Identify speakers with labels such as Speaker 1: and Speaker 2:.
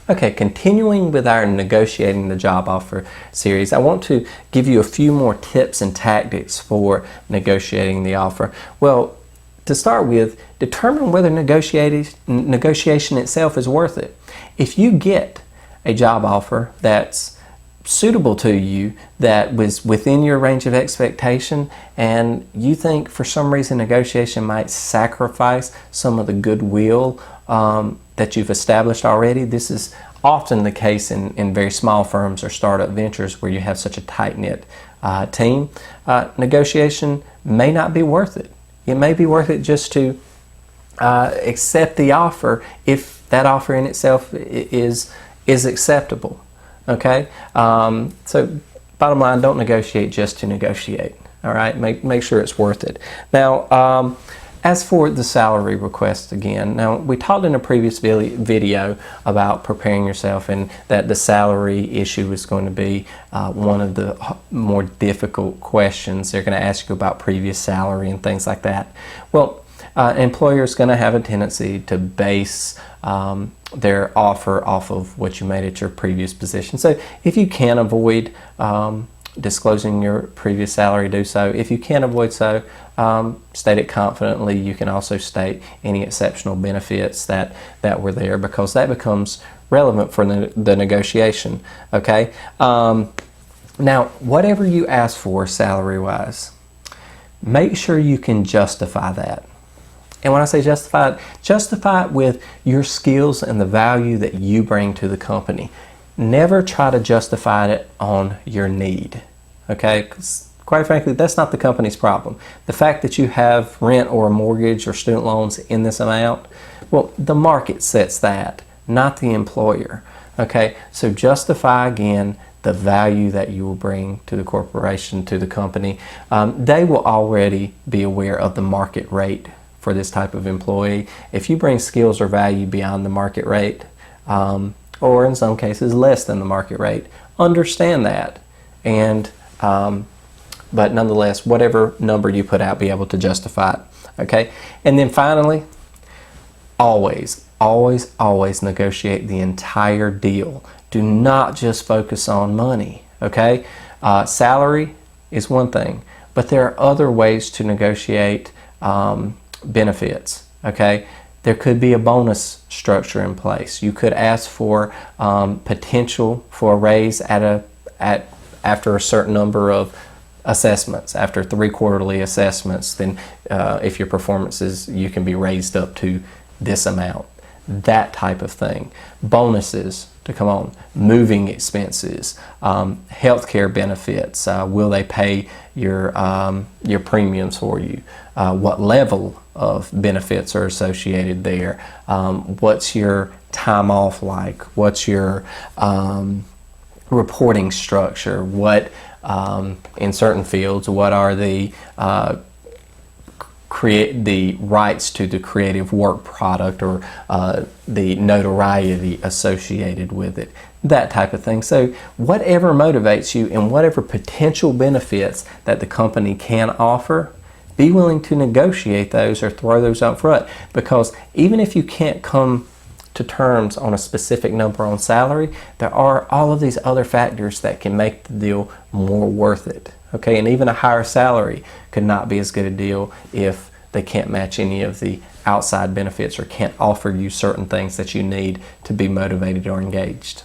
Speaker 1: Okay, continuing with our negotiating the job offer series, I want to give you a few more tips and tactics for negotiating the offer. Well, to start with, determine whether negotiation itself is worth it. If you get a job offer that's suitable to you, that was within your range of expectation, and you think for some reason negotiation might sacrifice some of the goodwill that you've established already. This is often the case in very small firms or startup ventures where you have such a tight-knit team. Negotiation may not be worth it. It may be worth it just to accept the offer if that offer in itself is acceptable. Okay, so bottom line, don't negotiate just to negotiate. All right, make sure it's worth it. Now, as for the salary request again, now we talked in a previous video about preparing yourself and that the salary issue is going to be one of the more difficult questions. They're going to ask you about previous salary and things like that. Well, an employer is going to have a tendency to base their offer off of what you made at your previous position. So if you can avoid disclosing your previous salary, do so. If you can't avoid so, state it confidently. You can also state any exceptional benefits that were there, because that becomes relevant for the negotiation. Okay. Now, whatever you ask for salary-wise, make sure you can justify that. And when I say justify it with your skills and the value that you bring to the company. Never try to justify it on your need, okay? 'Cause quite frankly, that's not the company's problem. The fact that you have rent or a mortgage or student loans in this amount, well, the market sets that, not the employer, okay? So justify, again, the value that you will bring to the corporation, to the company. They will already be aware of the market rate for this type of employee. If you bring skills or value beyond the market rate, or in some cases less than the market rate, understand that, and but nonetheless, whatever number you put out, be able to justify it. Okay, and then finally, always negotiate the entire deal. Do not just focus on money. Okay, salary is one thing, but there are other ways to negotiate benefits. Okay, there could be a bonus structure in place. You could ask for potential for a raise after a certain number of assessments. After 3 quarterly assessments, then if your performance is, you can be raised up to this amount. That type of thing. Bonuses to come on, moving expenses, healthcare benefits. Will they pay your premiums for you? What level of benefits are associated there? What's your time off like? What's your reporting structure? What in certain fields, what are the rights to the creative work product, or the notoriety associated with it, that type of thing. So whatever motivates you and whatever potential benefits that the company can offer, be willing to negotiate those or throw those up front, because even if you can't come to terms on a specific number on salary, there are all of these other factors that can make the deal more worth it. Okay, and even a higher salary could not be as good a deal if they can't match any of the outside benefits or can't offer you certain things that you need to be motivated or engaged.